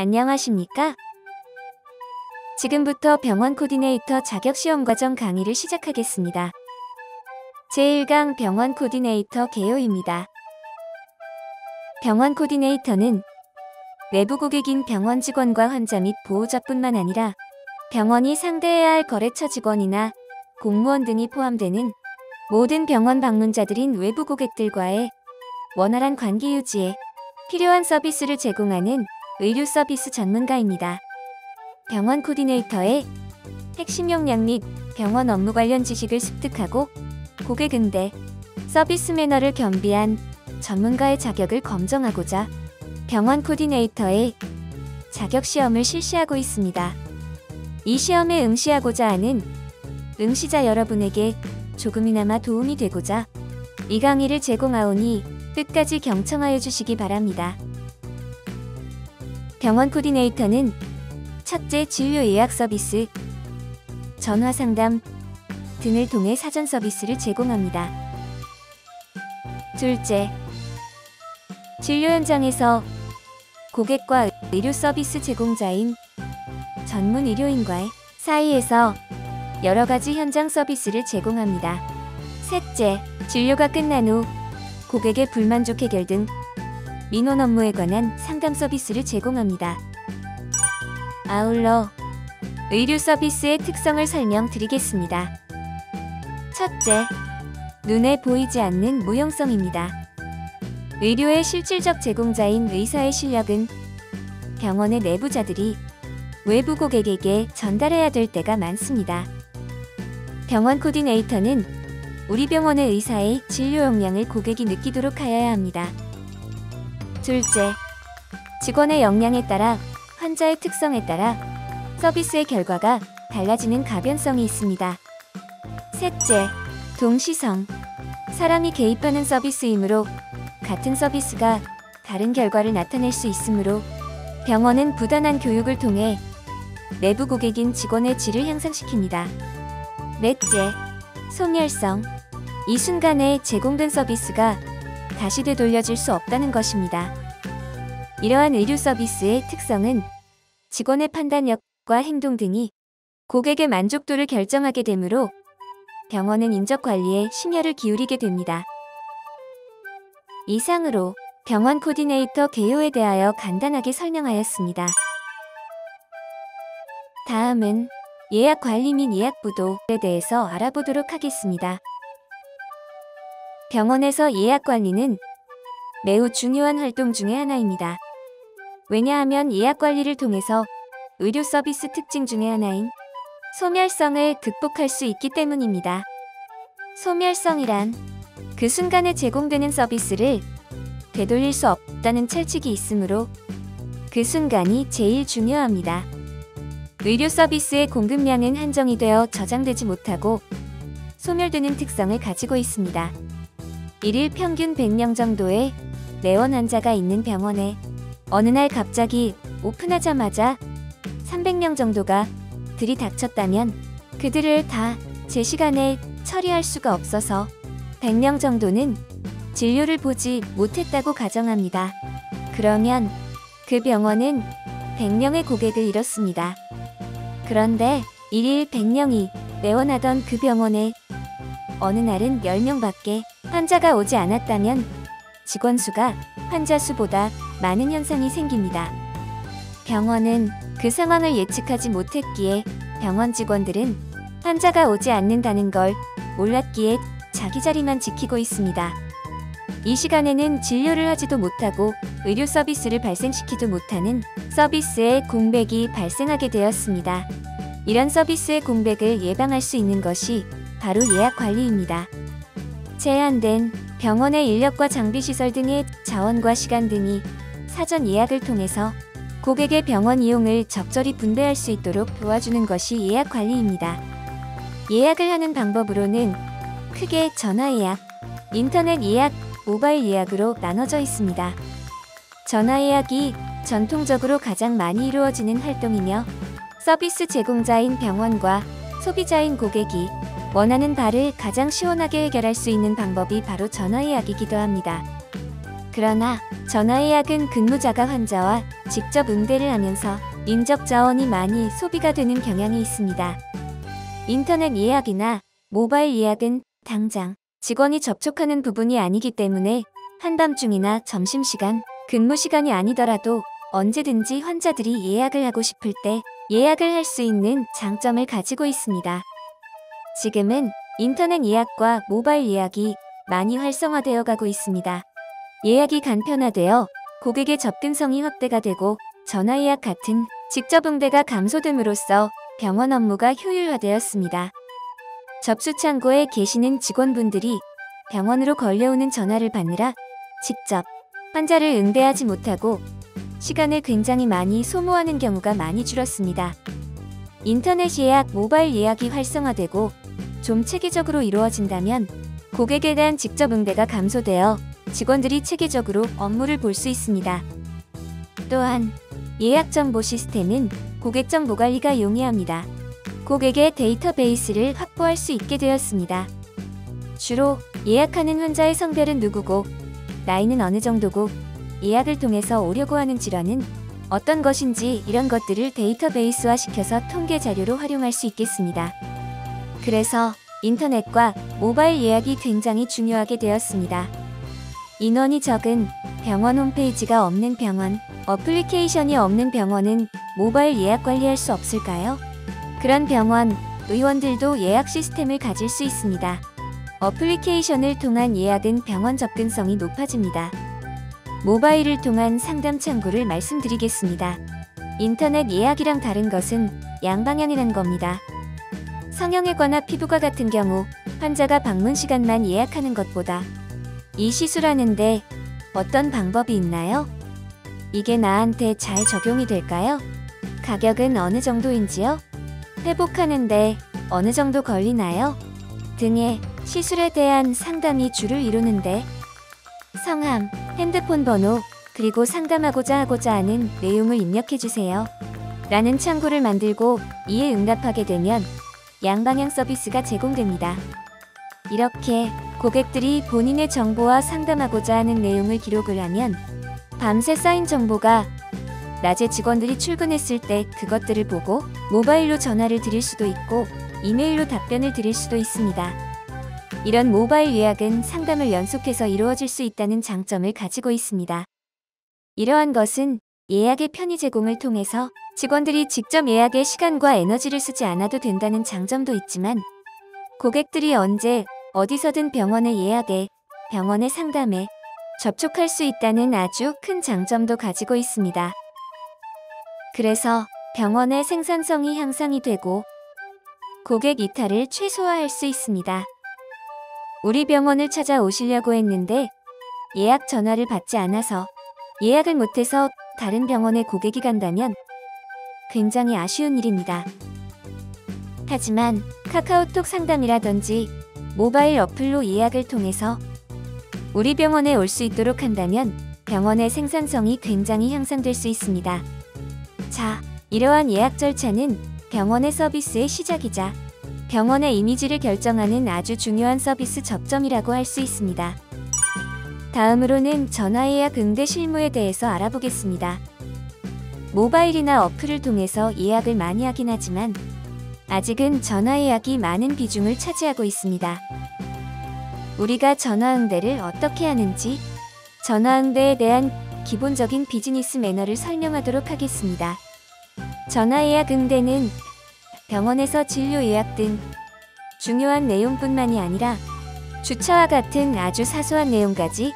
안녕하십니까? 지금부터 병원 코디네이터 자격시험 과정 강의를 시작하겠습니다. 제1강 병원 코디네이터 개요입니다. 병원 코디네이터는 외부 고객인 병원 직원과 환자 및 보호자뿐만 아니라 병원이 상대해야 할 거래처 직원이나 공무원 등이 포함되는 모든 병원 방문자들인 외부 고객들과의 원활한 관계 유지에 필요한 서비스를 제공하는 의료 서비스 전문가입니다. 병원 코디네이터의 핵심 역량 및 병원 업무 관련 지식을 습득하고 고객 응대, 서비스 매너를 겸비한 전문가의 자격을 검정하고자 병원 코디네이터의 자격시험을 실시하고 있습니다. 이 시험에 응시하고자 하는 응시자 여러분에게 조금이나마 도움이 되고자 이 강의를 제공하오니 끝까지 경청하여 주시기 바랍니다. 병원 코디네이터는 첫째, 진료 예약 서비스, 전화 상담 등을 통해 사전 서비스를 제공합니다. 둘째, 진료 현장에서 고객과 의료 서비스 제공자인 전문 의료인과의 사이에서 여러 가지 현장 서비스를 제공합니다. 셋째, 진료가 끝난 후 고객의 불만족 해결 등 민원 업무에 관한 상담 서비스를 제공합니다. 아울러 의료 서비스의 특성을 설명드리겠습니다. 첫째, 눈에 보이지 않는 무용성입니다. 의료의 실질적 제공자인 의사의 실력은 병원의 내부자들이 외부 고객에게 전달해야 될 때가 많습니다. 병원 코디네이터는 우리 병원의 의사의 진료 역량을 고객이 느끼도록 하여야 합니다. 둘째, 직원의 역량에 따라 환자의 특성에 따라 서비스의 결과가 달라지는 가변성이 있습니다. 셋째, 동시성. 사람이 개입하는 서비스이므로 같은 서비스가 다른 결과를 나타낼 수 있으므로 병원은 부단한 교육을 통해 내부 고객인 직원의 질을 향상시킵니다. 넷째, 소멸성. 이 순간에 제공된 서비스가 다시 되돌려질 수 없다는 것입니다. 이러한 의료 서비스의 특성은 직원의 판단력과 행동 등이 고객의 만족도를 결정하게 되므로 병원은 인적 관리에 심혈을 기울이게 됩니다. 이상으로 병원 코디네이터 개요에 대하여 간단하게 설명하였습니다. 다음은 예약 관리 및 예약 부도에 대해서 알아보도록 하겠습니다. 병원에서 예약 관리는 매우 중요한 활동 중의 하나입니다. 왜냐하면 예약 관리를 통해서 의료 서비스 특징 중의 하나인 소멸성을 극복할 수 있기 때문입니다. 소멸성이란 그 순간에 제공되는 서비스를 되돌릴 수 없다는 철칙이 있으므로 그 순간이 제일 중요합니다. 의료 서비스의 공급량은 한정이 되어 저장되지 못하고 소멸되는 특성을 가지고 있습니다. 일일 평균 100명 정도의 내원 환자가 있는 병원에 어느 날 갑자기 오픈하자마자 300명 정도가 들이닥쳤다면 그들을 다 제 시간에 처리할 수가 없어서 100명 정도는 진료를 보지 못했다고 가정합니다. 그러면 그 병원은 100명의 고객을 잃었습니다. 그런데 일일 100명이 내원하던 그 병원에 어느 날은 10명밖에 환자가 오지 않았다면 직원 수가 환자 수보다 많은 현상이 생깁니다. 병원은 그 상황을 예측하지 못했기에 병원 직원들은 환자가 오지 않는다는 걸 몰랐기에 자기 자리만 지키고 있습니다. 이 시간에는 진료를 하지도 못하고 의료 서비스를 발생시키도 못하는 서비스의 공백이 발생하게 되었습니다. 이런 서비스의 공백을 예방할 수 있는 것이 바로 예약 관리입니다. 제한된 병원의 인력과 장비 시설 등의 자원과 시간 등이 사전 예약을 통해서 고객의 병원 이용을 적절히 분배할 수 있도록 도와주는 것이 예약 관리입니다. 예약을 하는 방법으로는 크게 전화 예약, 인터넷 예약, 모바일 예약으로 나눠져 있습니다. 전화 예약이 전통적으로 가장 많이 이루어지는 활동이며 서비스 제공자인 병원과 소비자인 고객이 원하는 바를 가장 시원하게 해결할 수 있는 방법이 바로 전화 예약이기도 합니다. 그러나 전화 예약은 근무자가 환자와 직접 응대를 하면서 인적 자원이 많이 소비가 되는 경향이 있습니다. 인터넷 예약이나 모바일 예약은 당장 직원이 접촉하는 부분이 아니기 때문에 한밤중이나 점심시간, 근무시간이 아니더라도 언제든지 환자들이 예약을 하고 싶을 때 예약을 할 수 있는 장점을 가지고 있습니다. 지금은 인터넷 예약과 모바일 예약이 많이 활성화되어 가고 있습니다. 예약이 간편화되어 고객의 접근성이 확대가 되고 전화 예약 같은 직접 응대가 감소됨으로써 병원 업무가 효율화되었습니다. 접수 창구에 계시는 직원분들이 병원으로 걸려오는 전화를 받느라 직접 환자를 응대하지 못하고 시간을 굉장히 많이 소모하는 경우가 많이 줄었습니다. 인터넷 예약, 모바일 예약이 활성화되고 좀 체계적으로 이루어진다면 고객에 대한 직접 응대가 감소되어 직원들이 체계적으로 업무를 볼 수 있습니다. 또한 예약 정보 시스템은 고객 정보 관리가 용이합니다. 고객의 데이터베이스를 확보할 수 있게 되었습니다. 주로 예약하는 환자의 성별은 누구고 나이는 어느 정도고 예약을 통해서 오려고 하는 질환은 어떤 것인지 이런 것들을 데이터베이스화 시켜서 통계 자료로 활용할 수 있겠습니다. 그래서 인터넷과 모바일 예약이 굉장히 중요하게 되었습니다. 인원이 적은 병원, 홈페이지가 없는 병원, 어플리케이션이 없는 병원은 모바일 예약 관리할 수 없을까요? 그런 병원, 의원들도 예약 시스템을 가질 수 있습니다. 어플리케이션을 통한 예약은 병원 접근성이 높아집니다. 모바일을 통한 상담 창구를 말씀드리겠습니다. 인터넷 예약이랑 다른 것은 양방향이라는 겁니다. 성형외 과나 피부과 같은 경우 환자가 방문 시간만 예약하는 것보다 이 시술하는데 어떤 방법이 있나요? 이게 나한테 잘 적용이 될까요? 가격은 어느 정도인지요? 회복하는데 어느 정도 걸리나요? 등의 시술에 대한 상담이 주를 이루는데 성함, 핸드폰 번호, 그리고 상담하고자 하는 내용을 입력해주세요. 라는 창구를 만들고 이에 응답하게 되면 양방향 서비스가 제공됩니다. 이렇게 고객들이 본인의 정보와 상담하고자 하는 내용을 기록을 하면 밤새 쌓인 정보가 낮에 직원들이 출근했을 때 그것들을 보고 모바일로 전화를 드릴 수도 있고 이메일로 답변을 드릴 수도 있습니다. 이런 모바일 예약은 상담을 연속해서 이루어질 수 있다는 장점을 가지고 있습니다. 이러한 것은 예약의 편의 제공을 통해서 직원들이 직접 예약에 시간과 에너지를 쓰지 않아도 된다는 장점도 있지만 고객들이 언제 어디서든 병원의 예약에, 병원의 상담에 접촉할 수 있다는 아주 큰 장점도 가지고 있습니다. 그래서 병원의 생산성이 향상이 되고 고객 이탈을 최소화할 수 있습니다. 우리 병원을 찾아오시려고 했는데 예약 전화를 받지 않아서 예약을 못해서 다른 병원에 고객이 간다면 굉장히 아쉬운 일입니다. 하지만 카카오톡 상담이라든지 모바일 어플로 예약을 통해서 우리 병원에 올 수 있도록 한다면 병원의 생산성이 굉장히 향상될 수 있습니다. 자, 이러한 예약 절차는 병원의 서비스의 시작이자 병원의 이미지를 결정하는 아주 중요한 서비스 접점이라고 할 수 있습니다. 다음으로는 전화 예약 응대 실무에 대해서 알아보겠습니다. 모바일이나 어플을 통해서 예약을 많이 하긴 하지만 아직은 전화 예약이 많은 비중을 차지하고 있습니다. 우리가 전화 응대를 어떻게 하는지 전화 응대에 대한 기본적인 비즈니스 매너를 설명하도록 하겠습니다. 전화 예약 응대는 병원에서 진료 예약 등 중요한 내용뿐만이 아니라 주차와 같은 아주 사소한 내용까지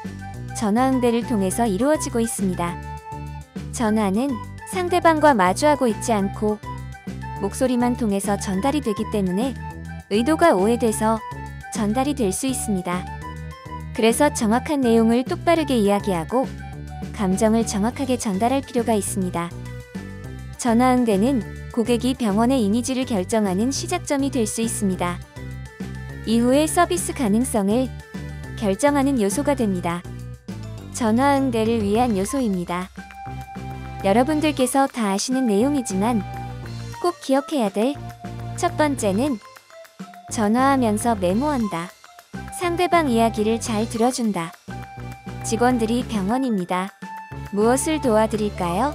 전화 응대를 통해서 이루어지고 있습니다. 전화는 상대방과 마주하고 있지 않고 목소리만 통해서 전달이 되기 때문에 의도가 오해돼서 전달이 될 수 있습니다. 그래서 정확한 내용을 똑바르게 이야기하고 감정을 정확하게 전달할 필요가 있습니다. 전화 응대는 고객이 병원의 이미지를 결정하는 시작점이 될 수 있습니다. 이후의 서비스 가능성을 결정하는 요소가 됩니다. 전화 응대를 위한 요소입니다. 여러분들께서 다 아시는 내용이지만 꼭 기억해야 될 첫 번째는 전화하면서 메모한다. 상대방 이야기를 잘 들어준다. 직원들이 병원입니다. 무엇을 도와드릴까요?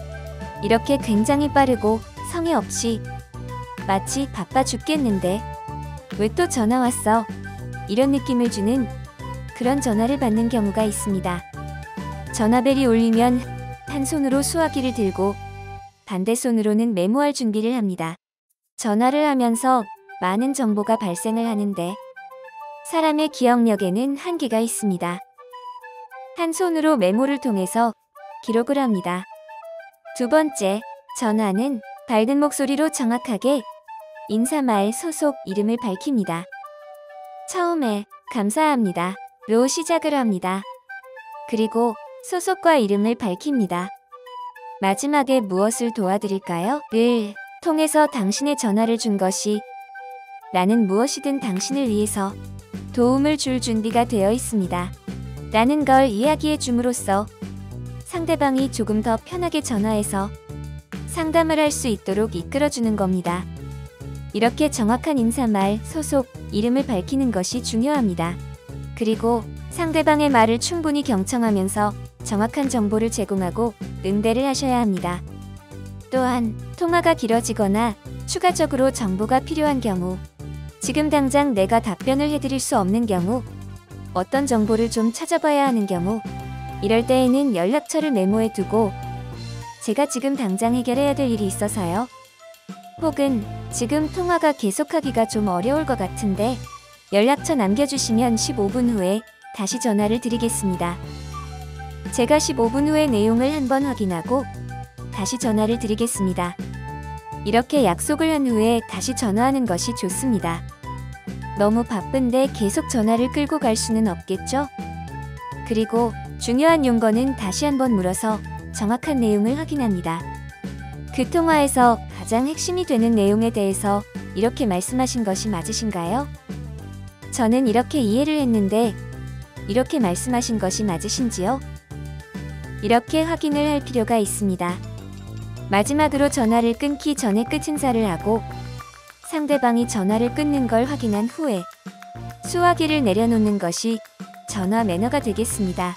이렇게 굉장히 빠르고 성의 없이 마치 바빠 죽겠는데 왜 또 전화 왔어? 이런 느낌을 주는 그런 전화를 받는 경우가 있습니다. 전화벨이 울리면 한 손으로 수화기를 들고 반대 손으로는 메모할 준비를 합니다. 전화를 하면서 많은 정보가 발생을 하는데 사람의 기억력에는 한계가 있습니다. 한 손으로 메모를 통해서 기록을 합니다. 두 번째, 전화는 밝은 목소리로 정확하게 인사말, 소속, 이름을 밝힙니다. 처음에 감사합니다. 로 시작을 합니다. 그리고 소속과 이름을 밝힙니다. 마지막에 무엇을 도와드릴까요? 를 통해서 당신의 전화를 준 것이 나는 무엇이든 당신을 위해서 도움을 줄 준비가 되어 있습니다. 라는 걸 이야기해 줌으로써 상대방이 조금 더 편하게 전화해서 상담을 할 수 있도록 이끌어주는 겁니다. 이렇게 정확한 인사말, 소속, 이름을 밝히는 것이 중요합니다. 그리고 상대방의 말을 충분히 경청하면서 정확한 정보를 제공하고 응대를 하셔야 합니다. 또한 통화가 길어지거나 추가적으로 정보가 필요한 경우, 지금 당장 내가 답변을 해드릴 수 없는 경우, 어떤 정보를 좀 찾아봐야 하는 경우, 이럴 때에는 연락처를 메모해 두고 제가 지금 당장 해결해야 될 일이 있어서요. 혹은 지금 통화가 계속하기가 좀 어려울 것 같은데 연락처 남겨주시면 15분 후에 다시 전화를 드리겠습니다. 제가 15분 후에 내용을 한번 확인하고 다시 전화를 드리겠습니다. 이렇게 약속을 한 후에 다시 전화하는 것이 좋습니다. 너무 바쁜데 계속 전화를 끌고 갈 수는 없겠죠? 그리고 중요한 용건은 다시 한번 물어서 정확한 내용을 확인합니다. 그 통화에서 가장 핵심이 되는 내용에 대해서 이렇게 말씀하신 것이 맞으신가요? 저는 이렇게 이해를 했는데 이렇게 말씀하신 것이 맞으신지요? 이렇게 확인을 할 필요가 있습니다. 마지막으로 전화를 끊기 전에 끝 인사를 하고 상대방이 전화를 끊는 걸 확인한 후에 수화기를 내려놓는 것이 전화 매너가 되겠습니다.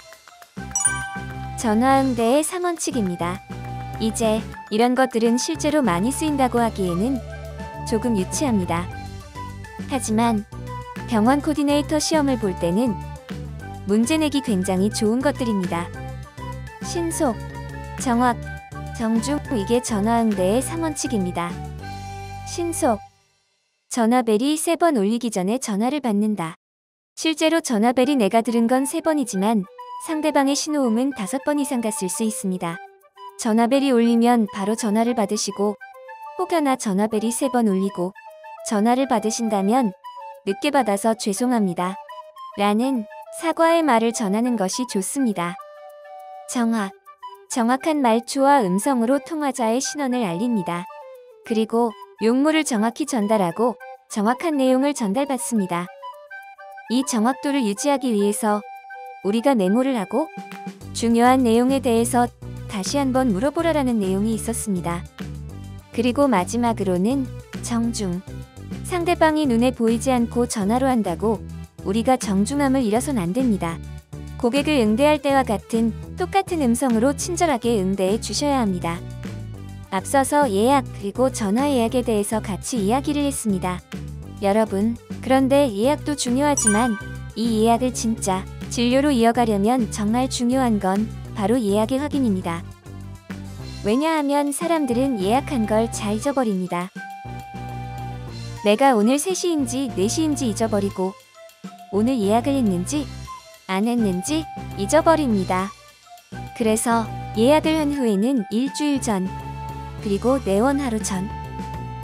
전화 응대의 3원칙입니다. 이제 이런 것들은 실제로 많이 쓰인다고 하기에는 조금 유치합니다. 하지만 병원 코디네이터 시험을 볼 때는 문제 내기 굉장히 좋은 것들입니다. 신속, 정확, 정중, 이게 전화 응대의 3원칙입니다. 신속. 전화벨이 3번 울리기 전에 전화를 받는다. 실제로 전화벨이 내가 들은 건 3번이지만 상대방의 신호음은 5번 이상 갔을 수 있습니다. 전화벨이 울리면 바로 전화를 받으시고 혹여나 전화벨이 3번 울리고 전화를 받으신다면 늦게 받아서 죄송합니다. 라는 사과의 말을 전하는 것이 좋습니다. 정확. 정확한 말투와 음성으로 통화자의 신원을 알립니다. 그리고 용무를 정확히 전달하고 정확한 내용을 전달받습니다. 이 정확도를 유지하기 위해서 우리가 메모를 하고 중요한 내용에 대해서 다시 한번 물어보라라는 내용이 있었습니다. 그리고 마지막으로는 정중. 상대방이 눈에 보이지 않고 전화로 한다고 우리가 정중함을 잃어선 안 됩니다. 고객을 응대할 때와 똑같은 음성으로 친절하게 응대해 주셔야 합니다. 앞서서 예약 그리고 전화 예약에 대해서 같이 이야기를 했습니다. 여러분, 그런데 예약도 중요하지만 이 예약을 진짜 진료로 이어가려면 정말 중요한 건 바로 예약의 확인입니다. 왜냐하면 사람들은 예약한 걸 잘 잊어버립니다. 내가 오늘 3시인지 4시인지 잊어버리고 오늘 예약을 했는지 안 했는지 잊어버립니다. 그래서 예약을 한 후에는 일주일 전 그리고 내원 하루 전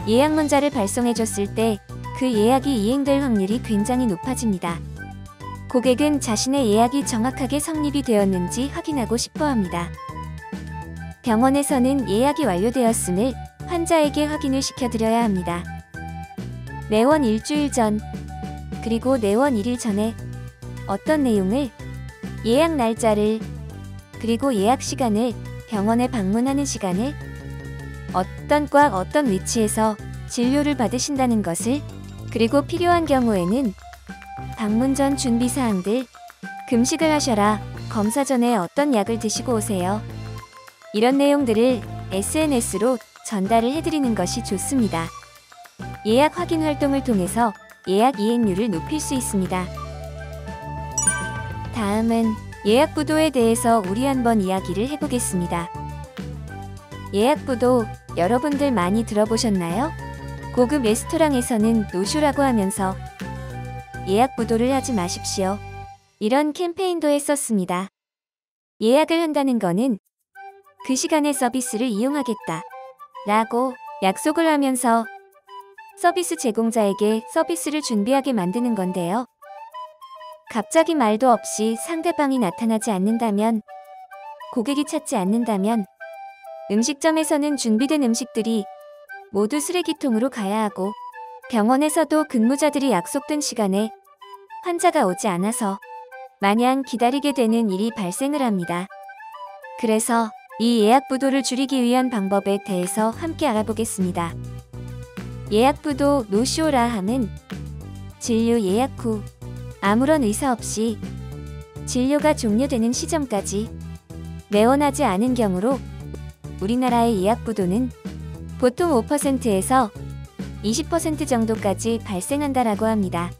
예약 문자를 발송해줬을 때 그 예약이 이행될 확률이 굉장히 높아집니다. 고객은 자신의 예약이 정확하게 성립이 되었는지 확인하고 싶어 합니다. 병원에서는 예약이 완료되었음을 환자에게 확인을 시켜드려야 합니다. 내원 일주일 전 그리고 내원 1일 전에 어떤 내용을, 예약 날짜를, 그리고 예약 시간을, 병원에 방문하는 시간을, 어떤 과 어떤 위치에서 진료를 받으신다는 것을, 그리고 필요한 경우에는 방문 전 준비사항들, 금식을 하셔라, 검사 전에 어떤 약을 드시고 오세요. 이런 내용들을 SNS로 전달을 해드리는 것이 좋습니다. 예약 확인 활동을 통해서 예약 이행률을 높일 수 있습니다. 다음은 예약부도에 대해서 우리 한번 이야기를 해보겠습니다. 예약부도 여러분들 많이 들어보셨나요? 고급 레스토랑에서는 노쇼라고 하면서 예약부도를 하지 마십시오. 이런 캠페인도 했었습니다. 예약을 한다는 거는 그 시간에 서비스를 이용하겠다 라고 약속을 하면서 서비스 제공자에게 서비스를 준비하게 만드는 건데요. 갑자기 말도 없이 상대방이 나타나지 않는다면, 고객이 찾지 않는다면 음식점에서는 준비된 음식들이 모두 쓰레기통으로 가야 하고, 병원에서도 근무자들이 약속된 시간에 환자가 오지 않아서 마냥 기다리게 되는 일이 발생을 합니다. 그래서 이 예약부도를 줄이기 위한 방법에 대해서 함께 알아보겠습니다. 예약부도 노쇼라 함은 진료 예약 후 아무런 의사 없이 진료가 종료되는 시점까지 내원하지 않은 경우로 우리나라의 예약부도는 보통 5%에서 20% 정도까지 발생한다라고 합니다.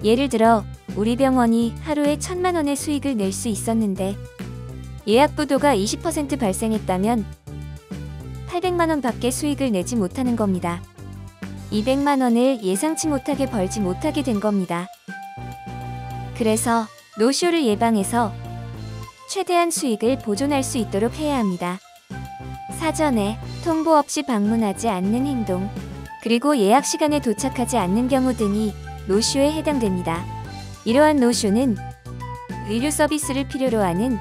예를 들어 우리 병원이 하루에 1,000만 원의 수익을 낼 수 있었는데 예약부도가 20% 발생했다면 800만 원 밖에 수익을 내지 못하는 겁니다. 200만 원을 예상치 못하게 벌지 못하게 된 겁니다. 그래서 노쇼를 예방해서 최대한 수익을 보존할 수 있도록 해야 합니다. 사전에 통보 없이 방문하지 않는 행동, 그리고 예약 시간에 도착하지 않는 경우 등이 노쇼에 해당됩니다. 이러한 노쇼는 의료 서비스를 필요로 하는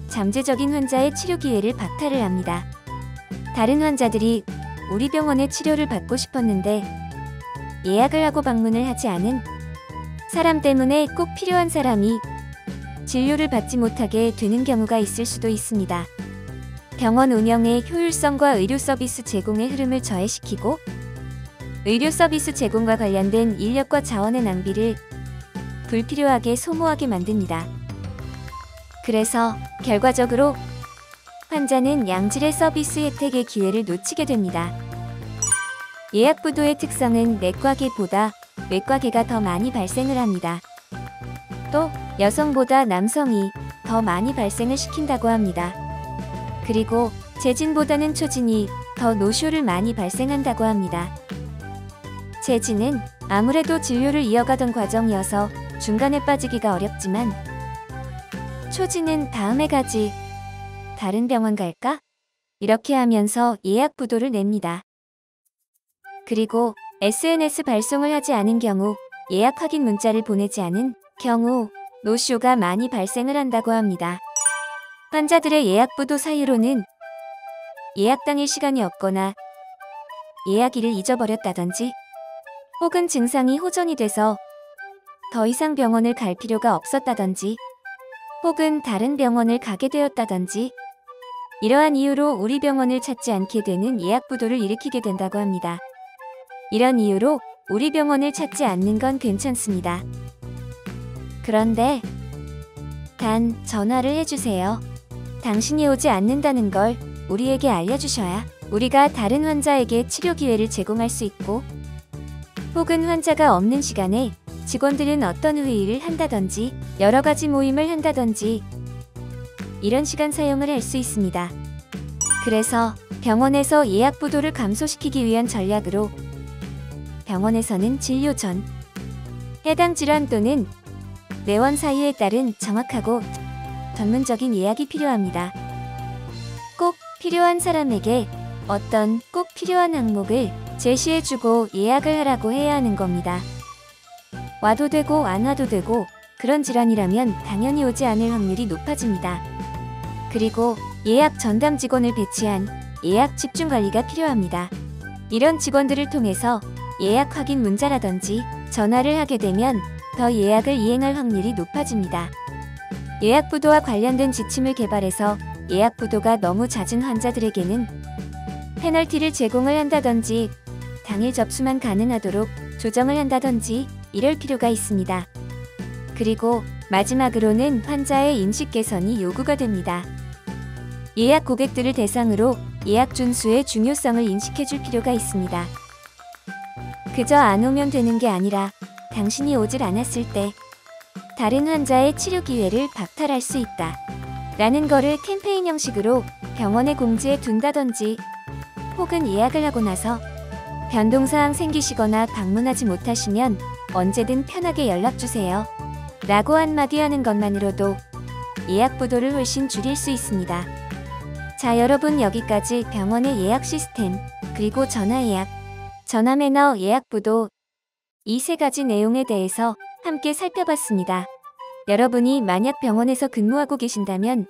잠재적인 환자의 치료 기회를 박탈을 합니다. 다른 환자들이 우리 병원의 치료를 받고 싶었는데 예약을 하고 방문을 하지 않은 사람 때문에 꼭 필요한 사람이 진료를 받지 못하게 되는 경우가 있을 수도 있습니다. 병원 운영의 효율성과 의료 서비스 제공의 흐름을 저해시키고 의료 서비스 제공과 관련된 인력과 자원의 낭비를 불필요하게 소모하게 만듭니다. 그래서 결과적으로 환자는 양질의 서비스 혜택의 기회를 놓치게 됩니다. 예약부도의 특성은 내과계보다 외과계가 더 많이 발생을 합니다. 또 여성보다 남성이 더 많이 발생을 시킨다고 합니다. 그리고 재진보다는 초진이 더 노쇼를 많이 발생한다고 합니다. 재진은 아무래도 진료를 이어가던 과정이어서 중간에 빠지기가 어렵지만 초진은 다음에 가지, 다른 병원 갈까? 이렇게 하면서 예약부도를 냅니다. 그리고 SNS 발송을 하지 않은 경우, 예약 확인 문자를 보내지 않은 경우 노쇼가 많이 발생을 한다고 합니다. 환자들의 예약부도 사유로는 예약 당일 시간이 없거나 예약일을 잊어버렸다든지 혹은 증상이 호전이 돼서 더 이상 병원을 갈 필요가 없었다든지 혹은 다른 병원을 가게 되었다든지 이러한 이유로 우리 병원을 찾지 않게 되는 예약부도를 일으키게 된다고 합니다. 이런 이유로 우리 병원을 찾지 않는 건 괜찮습니다. 그런데 단 전화를 해주세요. 당신이 오지 않는다는 걸 우리에게 알려주셔야 우리가 다른 환자에게 치료 기회를 제공할 수 있고 혹은 환자가 없는 시간에 직원들은 어떤 회의를 한다든지 여러 가지 모임을 한다든지 이런 시간 사용을 할 수 있습니다. 그래서 병원에서 예약부도를 감소시키기 위한 전략으로 병원에서는 진료 전 해당 질환 또는 내원 사유에 따른 정확하고 전문적인 예약이 필요합니다. 꼭 필요한 사람에게 어떤 꼭 필요한 항목을 제시해주고 예약을 하라고 해야 하는 겁니다. 와도 되고 안 와도 되고 그런 질환이라면 당연히 오지 않을 확률이 높아집니다. 그리고 예약 전담 직원을 배치한 예약 집중 관리가 필요합니다. 이런 직원들을 통해서 예약 확인 문자라든지 전화를 하게 되면 더 예약을 이행할 확률이 높아집니다. 예약부도와 관련된 지침을 개발해서 예약부도가 너무 잦은 환자들에게는 페널티를 제공을 한다든지 당일 접수만 가능하도록 조정을 한다든지 이럴 필요가 있습니다. 그리고 마지막으로는 환자의 인식 개선이 요구가 됩니다. 예약 고객들을 대상으로 예약 준수의 중요성을 인식해줄 필요가 있습니다. 그저 안 오면 되는 게 아니라 당신이 오질 않았을 때 다른 환자의 치료 기회를 박탈할 수 있다 라는 거를 캠페인 형식으로 병원에 공지해 둔다든지, 혹은 예약을 하고 나서 변동사항 생기시거나 방문하지 못하시면 언제든 편하게 연락주세요 라고 한마디 하는 것만으로도 예약 부도를 훨씬 줄일 수 있습니다. 자, 여러분, 여기까지 병원의 예약 시스템, 그리고 전화 예약, 전화 매너, 예약 부도, 이 세 가지 내용에 대해서 함께 살펴봤습니다. 여러분이 만약 병원에서 근무하고 계신다면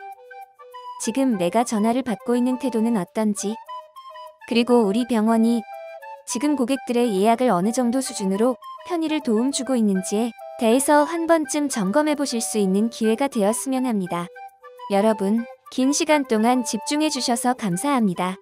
지금 내가 전화를 받고 있는 태도는 어떤지, 그리고 우리 병원이 지금 고객들의 예약을 어느 정도 수준으로 편의를 도움 주고 있는지에 대해서 한 번쯤 점검해 보실 수 있는 기회가 되었으면 합니다. 여러분, 긴 시간 동안 집중해 주셔서 감사합니다.